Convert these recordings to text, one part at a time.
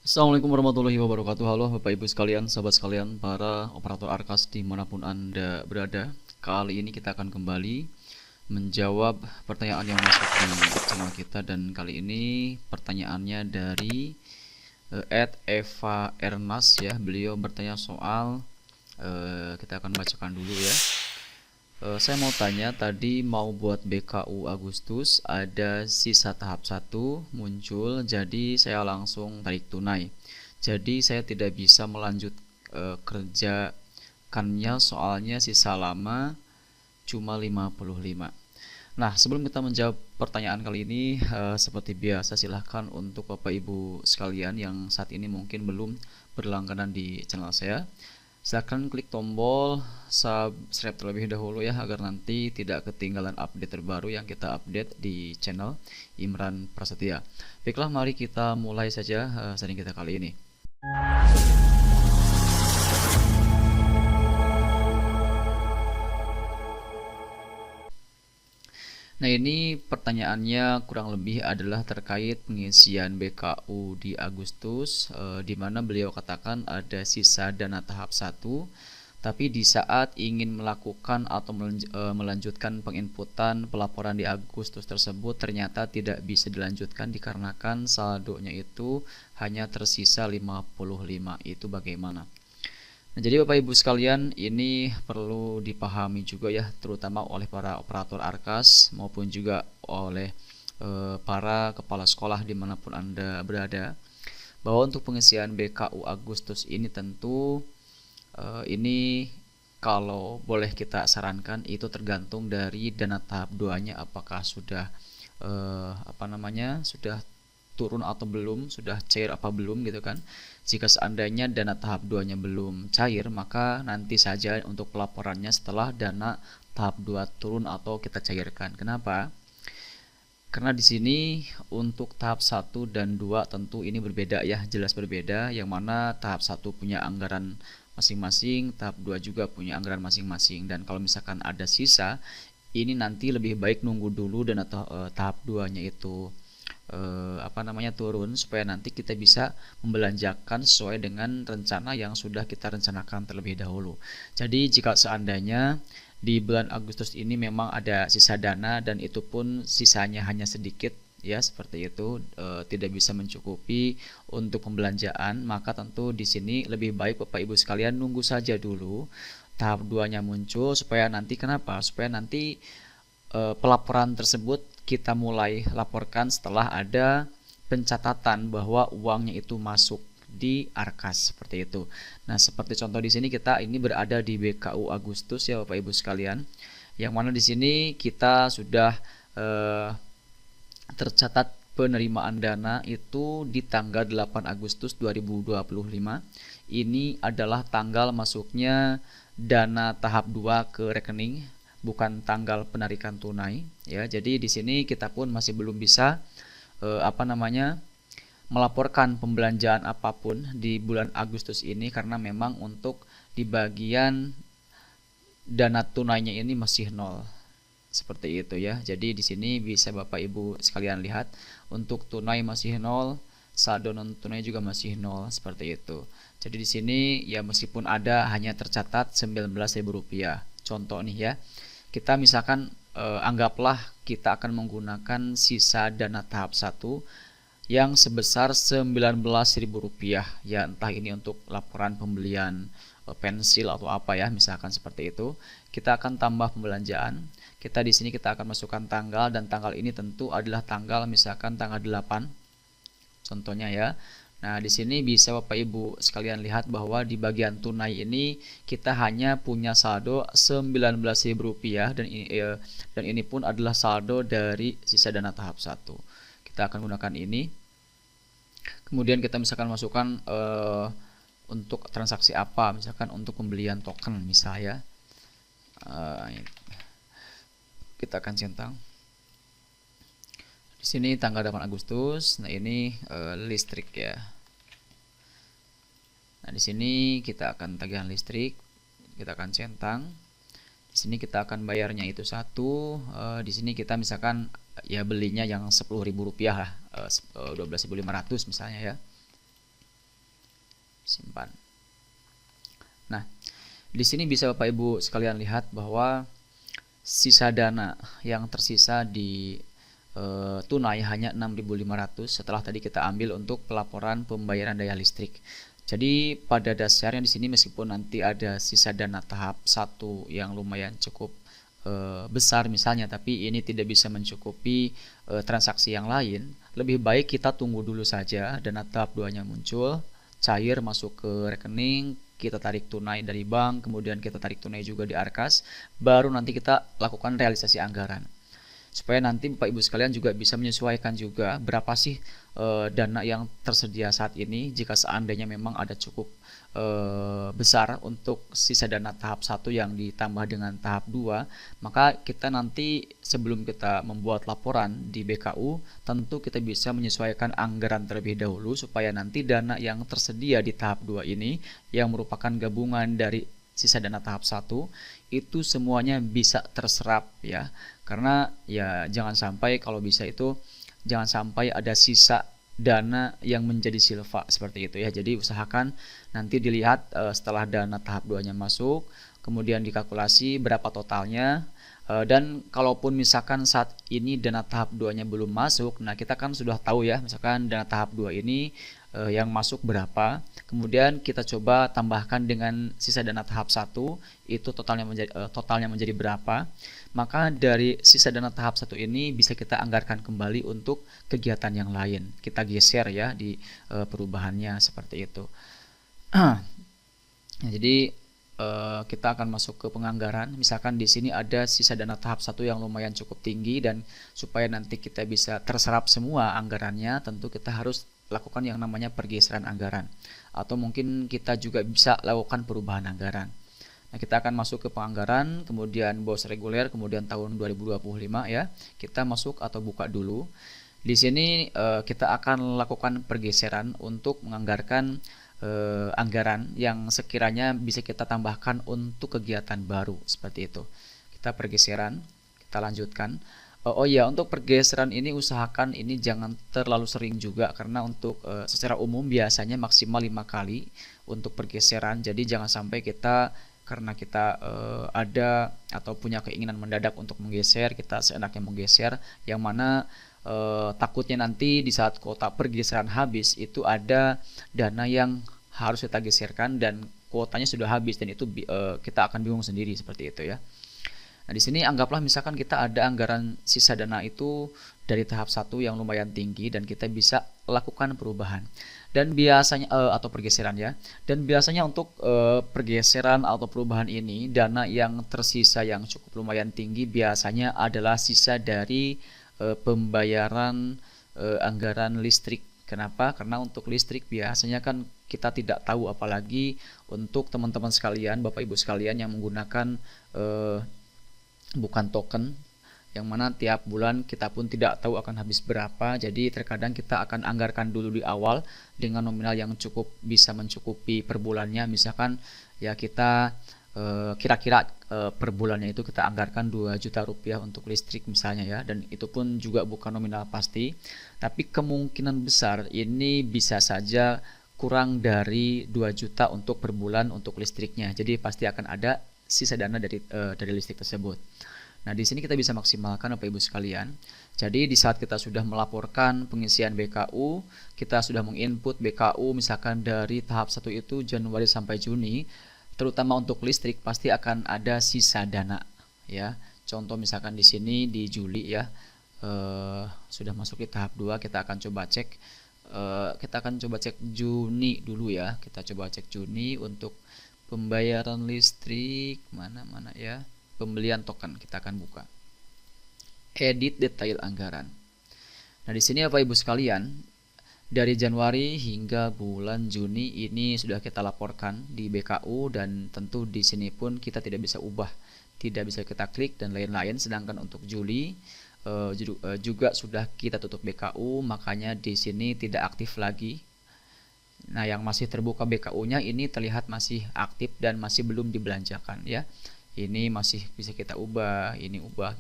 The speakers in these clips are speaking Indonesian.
Assalamualaikum warahmatullahi wabarakatuh. Halo Bapak Ibu sekalian, sahabat sekalian, para operator Arkas dimanapun Anda berada. Kali ini kita akan kembali menjawab pertanyaan yang masuk di channel kita. Dan kali ini pertanyaannya dari @Eva Ernas ya. Beliau bertanya soal kita akan bacakan dulu ya. Saya mau tanya, tadi mau buat BKU Agustus, ada sisa tahap 1 muncul, jadi saya langsung tarik tunai. Jadi saya tidak bisa melanjut kerjakannya soalnya sisa lama cuma 55. Nah, sebelum kita menjawab pertanyaan kali ini, seperti biasa silahkan untuk Bapak Ibu sekalian yang saat ini mungkin belum berlangganan di channel saya, silahkan klik tombol subscribe terlebih dahulu ya, agar nanti tidak ketinggalan update terbaru yang kita update di channel Imran Prasetya. Baiklah, mari kita mulai saja sharing kita kali ini. Nah, ini pertanyaannya kurang lebih adalah terkait pengisian BKU di Agustus, di mana beliau katakan ada sisa dana tahap 1, tapi di saat ingin melakukan atau melanjutkan penginputan pelaporan di Agustus tersebut ternyata tidak bisa dilanjutkan dikarenakan saldonya itu hanya tersisa 55. Itu bagaimana? Nah, jadi Bapak Ibu sekalian, ini perlu dipahami juga ya, terutama oleh para operator Arkas maupun juga oleh para kepala sekolah dimanapun Anda berada, bahwa untuk pengisian BKU Agustus ini tentu ini kalau boleh kita sarankan itu tergantung dari dana tahap 2-nya, apakah sudah sudah turun atau belum, sudah cair apa belum gitu kan. Jika seandainya dana tahap 2-nya belum cair, maka nanti saja untuk pelaporannya setelah dana tahap 2 turun atau kita cairkan. Kenapa? Karena di sini untuk tahap 1 dan 2 tentu ini berbeda ya, jelas berbeda, yang mana tahap 1 punya anggaran masing-masing, tahap 2 juga punya anggaran masing-masing. Dan kalau misalkan ada sisa, ini nanti lebih baik nunggu dulu dan atau tahap 2-nya itu turun, supaya nanti kita bisa membelanjakan sesuai dengan rencana yang sudah kita rencanakan terlebih dahulu. Jadi jika seandainya di bulan Agustus ini memang ada sisa dana dan itu pun sisanya hanya sedikit ya, seperti itu, tidak bisa mencukupi untuk pembelanjaan, maka tentu di sini lebih baik Bapak Ibu sekalian nunggu saja dulu tahap 2-nya muncul, supaya nanti kenapa? Supaya nanti pelaporan tersebut kita mulai laporkan setelah ada pencatatan bahwa uangnya itu masuk di Arkas, seperti itu. Nah, seperti contoh di sini kita ini berada di BKU Agustus ya Bapak Ibu sekalian, yang mana di sini kita sudah tercatat penerimaan dana itu di tanggal 8 Agustus 2025. Ini adalah tanggal masuknya dana tahap 2 ke rekening, bukan tanggal penarikan tunai ya. Jadi di sini kita pun masih belum bisa melaporkan pembelanjaan apapun di bulan Agustus ini, karena memang untuk di bagian dana tunainya ini masih nol. Seperti itu ya. Jadi di sini bisa Bapak Ibu sekalian lihat, untuk tunai masih nol, saldo non tunai juga masih nol, seperti itu. Jadi di sini ya meskipun ada hanya tercatat Rp19.000. Contoh nih ya. Kita misalkan anggaplah kita akan menggunakan sisa dana tahap 1 yang sebesar Rp19.000 ya, entah ini untuk laporan pembelian pensil atau apa ya, misalkan seperti itu. Kita akan tambah pembelanjaan. Kita di sini kita akan masukkan tanggal, dan tanggal ini tentu adalah tanggal misalkan tanggal 8 contohnya ya. Nah, di sini bisa Bapak Ibu sekalian lihat bahwa di bagian tunai ini kita hanya punya saldo Rp19.000, dan ini pun adalah saldo dari sisa dana tahap 1. Kita akan gunakan ini. Kemudian kita misalkan masukkan untuk transaksi apa, misalkan untuk pembelian token misalnya. Kita akan centang. Di sini tanggal 8 Agustus. Nah, ini listrik ya. Nah, di sini kita akan tagihan listrik, kita akan centang. Di sini kita akan bayarnya itu satu. Di sini kita misalkan ya belinya yang Rp10.000 lah, 12.500 misalnya ya. simpan. Nah, di sini bisa Bapak Ibu sekalian lihat bahwa sisa dana yang tersisa di tunai hanya 6.500 setelah tadi kita ambil untuk pelaporan pembayaran daya listrik. Jadi pada dasarnya di sini meskipun nanti ada sisa dana tahap 1 yang lumayan cukup besar misalnya, tapi ini tidak bisa mencukupi transaksi yang lain, lebih baik kita tunggu dulu saja dana tahap 2-nya muncul, cair masuk ke rekening, kita tarik tunai dari bank, kemudian kita tarik tunai juga di Arkas, baru nanti kita lakukan realisasi anggaran. Supaya nanti Bapak Ibu sekalian juga bisa menyesuaikan juga berapa sih dana yang tersedia saat ini. Jika seandainya memang ada cukup besar untuk sisa dana tahap 1 yang ditambah dengan tahap 2, maka kita nanti sebelum kita membuat laporan di BKU, tentu kita bisa menyesuaikan anggaran terlebih dahulu supaya nanti dana yang tersedia di tahap 2 ini yang merupakan gabungan dari sisa dana tahap 1 itu semuanya bisa terserap ya. Karena ya jangan sampai, kalau bisa itu jangan sampai ada sisa dana yang menjadi silva seperti itu ya. Jadi usahakan nanti dilihat setelah dana tahap 2-nya masuk, kemudian dikalkulasi berapa totalnya. Dan kalaupun misalkan saat ini dana tahap 2-nya belum masuk, nah kita kan sudah tahu ya, misalkan dana tahap 2 ini yang masuk berapa, kemudian kita coba tambahkan dengan sisa dana tahap 1, itu totalnya menjadi berapa, maka dari sisa dana tahap 1 ini bisa kita anggarkan kembali untuk kegiatan yang lain, kita geser ya di perubahannya seperti itu. Nah, jadi kita akan masuk ke penganggaran. Misalkan di sini ada sisa dana tahap 1 yang lumayan cukup tinggi, dan supaya nanti kita bisa terserap semua anggarannya, tentu kita harus lakukan yang namanya pergeseran anggaran, atau mungkin kita juga bisa lakukan perubahan anggaran. Nah, kita akan masuk ke penganggaran, kemudian BOS reguler, kemudian tahun 2025 ya. Kita masuk atau buka dulu. Di sini kita akan lakukan pergeseran untuk menganggarkan anggaran yang sekiranya bisa kita tambahkan untuk kegiatan baru seperti itu. Kita pergeseran, kita lanjutkan. Oh ya, untuk pergeseran ini usahakan ini jangan terlalu sering juga, karena untuk secara umum biasanya maksimal 5 kali untuk pergeseran. Jadi jangan sampai kita karena kita ada atau punya keinginan mendadak untuk menggeser, kita seenaknya menggeser, yang mana takutnya nanti di saat kuota pergeseran habis itu ada dana yang harus kita geserkan dan kuotanya sudah habis, dan itu kita akan bingung sendiri seperti itu ya. Nah, di sini anggaplah misalkan kita ada anggaran sisa dana itu dari tahap 1 yang lumayan tinggi, dan kita bisa lakukan perubahan. Dan biasanya atau pergeseran ya. Dan biasanya untuk pergeseran atau perubahan ini, dana yang tersisa yang cukup lumayan tinggi biasanya adalah sisa dari pembayaran anggaran listrik. Kenapa? Karena untuk listrik biasanya kan kita tidak tahu, apalagi untuk teman-teman sekalian, Bapak Ibu sekalian yang menggunakan bukan token, yang mana tiap bulan kita pun tidak tahu akan habis berapa. Jadi terkadang kita akan anggarkan dulu di awal dengan nominal yang cukup bisa mencukupi per bulannya. Misalkan ya kita kira-kira per bulannya itu kita anggarkan 2 juta rupiah untuk listrik misalnya ya, dan itu pun juga bukan nominal pasti, tapi kemungkinan besar ini bisa saja kurang dari 2 juta untuk per bulan untuk listriknya. Jadi pasti akan ada sisa dana dari listrik tersebut. Nah, di sini kita bisa maksimalkan Bapak Ibu sekalian. Jadi di saat kita sudah melaporkan pengisian BKU, kita sudah menginput BKU misalkan dari tahap 1 itu Januari sampai Juni, terutama untuk listrik pasti akan ada sisa dana ya. Contoh misalkan di sini di Juli ya, sudah masuk di tahap 2, kita akan coba cek Juni dulu ya. Kita coba cek Juni untuk pembayaran listrik mana ya. Pembelian token, kita akan buka. Edit detail anggaran. Nah, di sini Bapak Ibu sekalian, dari Januari hingga bulan Juni ini sudah kita laporkan di BKU, dan tentu di sini pun kita tidak bisa ubah, tidak bisa kita klik dan lain-lain. Sedangkan untuk Juli juga sudah kita tutup BKU, makanya di sini tidak aktif lagi. Nah, yang masih terbuka BKU-nya ini terlihat masih aktif dan masih belum dibelanjakan ya. Ini masih bisa kita ubah, ini ubah.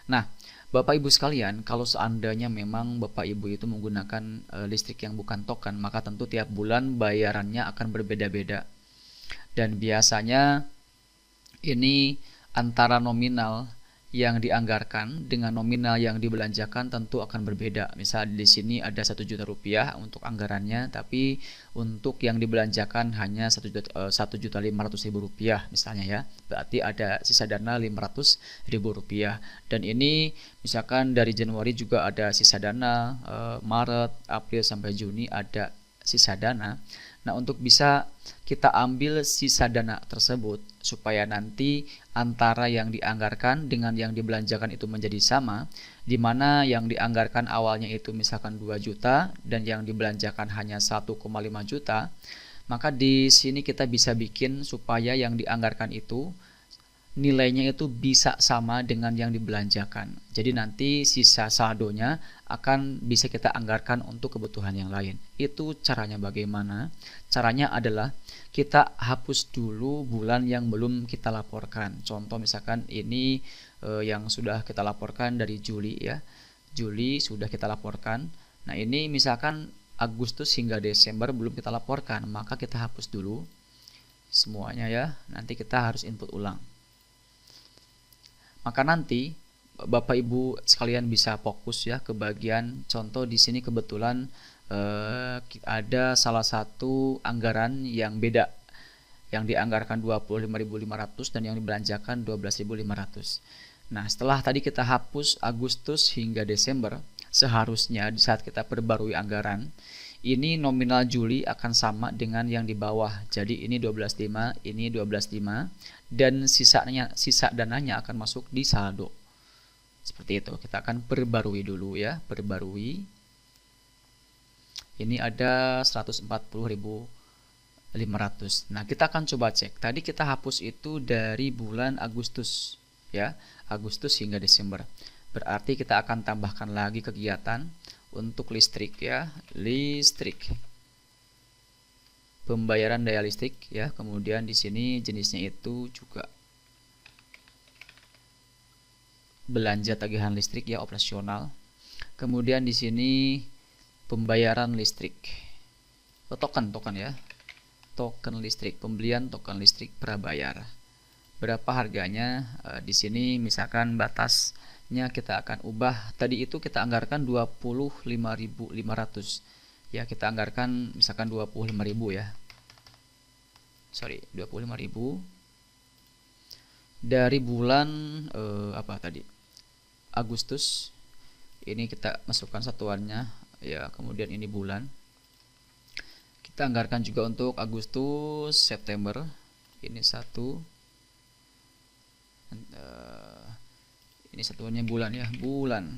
Nah, Bapak Ibu sekalian, kalau seandainya memang Bapak Ibu itu menggunakan listrik yang bukan token, maka tentu tiap bulan bayarannya akan berbeda-beda. Dan biasanya ini antara nominal yang dianggarkan dengan nominal yang dibelanjakan tentu akan berbeda. Misal di sini ada 1 juta rupiah untuk anggarannya, tapi untuk yang dibelanjakan hanya 1.500.000 rupiah misalnya ya. Berarti ada sisa dana 500.000 rupiah. Dan ini misalkan dari Januari juga ada sisa dana, Maret, April sampai Juni ada sisa dana. Nah, untuk bisa kita ambil sisa dana tersebut supaya nanti antara yang dianggarkan dengan yang dibelanjakan itu menjadi sama, di mana yang dianggarkan awalnya itu misalkan 2 juta dan yang dibelanjakan hanya 1,5 juta, maka di sini kita bisa bikin supaya yang dianggarkan itu nilainya itu bisa sama dengan yang dibelanjakan. Jadi nanti sisa saldonya akan bisa kita anggarkan untuk kebutuhan yang lain. Itu caranya bagaimana? Caranya adalah kita hapus dulu bulan yang belum kita laporkan. Contoh misalkan ini yang sudah kita laporkan dari Juli ya. Juli sudah kita laporkan. Nah, ini misalkan Agustus hingga Desember belum kita laporkan, maka kita hapus dulu semuanya ya. Nanti kita harus input ulang. Maka nanti Bapak Ibu sekalian bisa fokus ya ke bagian contoh. Di sini kebetulan ada salah satu anggaran yang beda, yang dianggarkan 25.500 dan yang dibelanjakan 12.500. Nah, setelah tadi kita hapus Agustus hingga Desember, seharusnya di saat kita perbarui anggaran, ini nominal Juli akan sama dengan yang di bawah. Jadi ini 12.5, ini 12.5, dan sisa dananya akan masuk di saldo. Seperti itu. Kita akan perbarui dulu ya, perbarui. Ini ada 140.500. Nah, kita akan coba cek. Tadi kita hapus itu dari bulan Agustus ya, Agustus hingga Desember. Berarti kita akan tambahkan lagi kegiatan untuk listrik ya, listrik. Pembayaran daya listrik ya. Kemudian di sini jenisnya itu juga belanja tagihan listrik ya, operasional. Kemudian di sini pembayaran listrik. Token ya. Token listrik, pembelian token listrik prabayar. Berapa harganya? Di sini misalkan batasnya kita akan ubah. Tadi itu kita anggarkan 25.500. Ya, kita anggarkan misalkan 25.000 ya. 25.000 dari bulan apa tadi? Agustus. Ini kita masukkan satuannya ya, kemudian ini bulan. Kita anggarkan juga untuk Agustus, September. Ini ini satuannya bulan ya, bulan.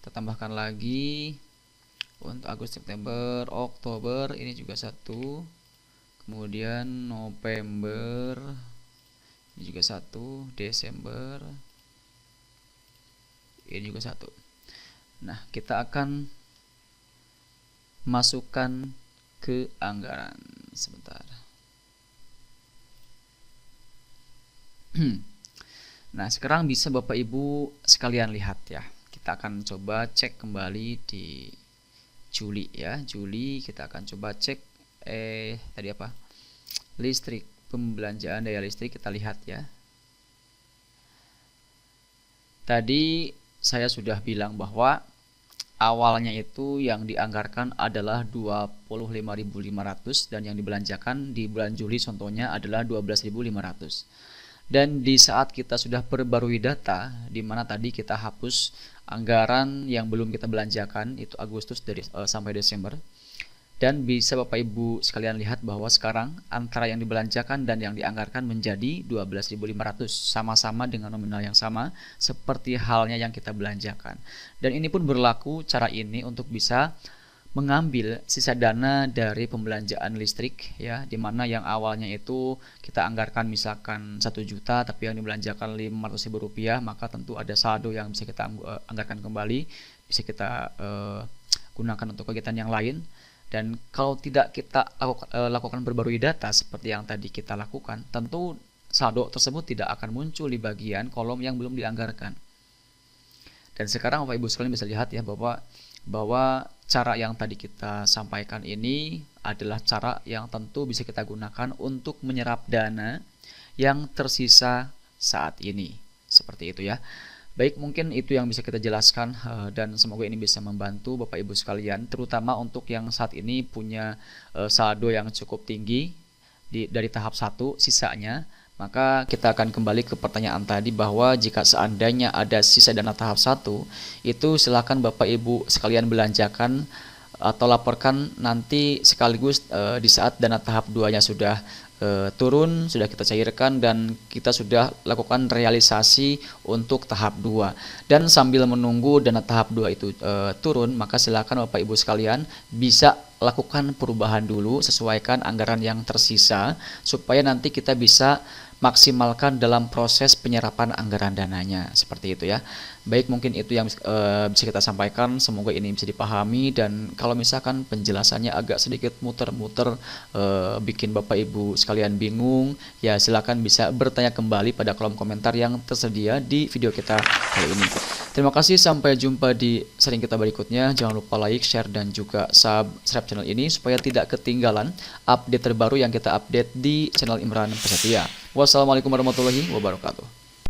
Kita tambahkan lagi untuk Agustus, September, Oktober, ini juga 1. Kemudian November, ini juga 1. Desember, ini juga 1. Nah, kita akan masukkan ke anggaran sebentar. Nah, sekarang bisa Bapak Ibu sekalian lihat ya. Kita akan coba cek kembali di Juli ya. Juli kita akan coba cek tadi apa? Listrik, pembelanjaan daya listrik, kita lihat ya. Tadi saya sudah bilang bahwa awalnya itu yang dianggarkan adalah 25.500 dan yang dibelanjakan di bulan Juli contohnya adalah 12.500. Dan di saat kita sudah perbarui data, di mana tadi kita hapus anggaran yang belum kita belanjakan itu Agustus sampai Desember, dan bisa Bapak Ibu sekalian lihat bahwa sekarang antara yang dibelanjakan dan yang dianggarkan menjadi 12.500, sama-sama dengan nominal yang sama seperti halnya yang kita belanjakan. Dan ini pun berlaku cara ini untuk bisa mengambil sisa dana dari pembelanjaan listrik ya, dimana yang awalnya itu kita anggarkan misalkan 1 juta tapi yang dibelanjakan 500.000 rupiah, maka tentu ada saldo yang bisa kita anggarkan kembali, bisa kita gunakan untuk kegiatan yang lain. Dan kalau tidak kita lakukan perbarui data seperti yang tadi kita lakukan, tentu saldo tersebut tidak akan muncul di bagian kolom yang belum dianggarkan. Dan sekarang Bapak Ibu sekalian bisa lihat ya bahwa cara yang tadi kita sampaikan ini adalah cara yang tentu bisa kita gunakan untuk menyerap dana yang tersisa saat ini. Seperti itu ya. Baik, mungkin itu yang bisa kita jelaskan dan semoga ini bisa membantu Bapak Ibu sekalian, terutama untuk yang saat ini punya saldo yang cukup tinggi dari tahap 1 sisanya. Maka kita akan kembali ke pertanyaan tadi bahwa jika seandainya ada sisa dana tahap 1, itu silakan Bapak Ibu sekalian belanjakan atau laporkan nanti sekaligus di saat dana tahap 2-nya sudah turun, sudah kita cairkan dan kita sudah lakukan realisasi untuk tahap 2. Dan sambil menunggu dana tahap 2 itu turun, maka silakan Bapak Ibu sekalian bisa lakukan perubahan dulu, sesuaikan anggaran yang tersisa supaya nanti kita bisa maksimalkan dalam proses penyerapan anggaran dananya, seperti itu ya. Baik, mungkin itu yang bisa kita sampaikan, semoga ini bisa dipahami, dan kalau misalkan penjelasannya agak sedikit muter-muter bikin Bapak Ibu sekalian bingung, ya silakan bisa bertanya kembali pada kolom komentar yang tersedia di video kita kali ini. Terima kasih, sampai jumpa di sharing kita berikutnya. Jangan lupa like, share, dan juga subscribe channel ini supaya tidak ketinggalan update terbaru yang kita update di channel Imran Prasetya. Wassalamualaikum warahmatullahi wabarakatuh.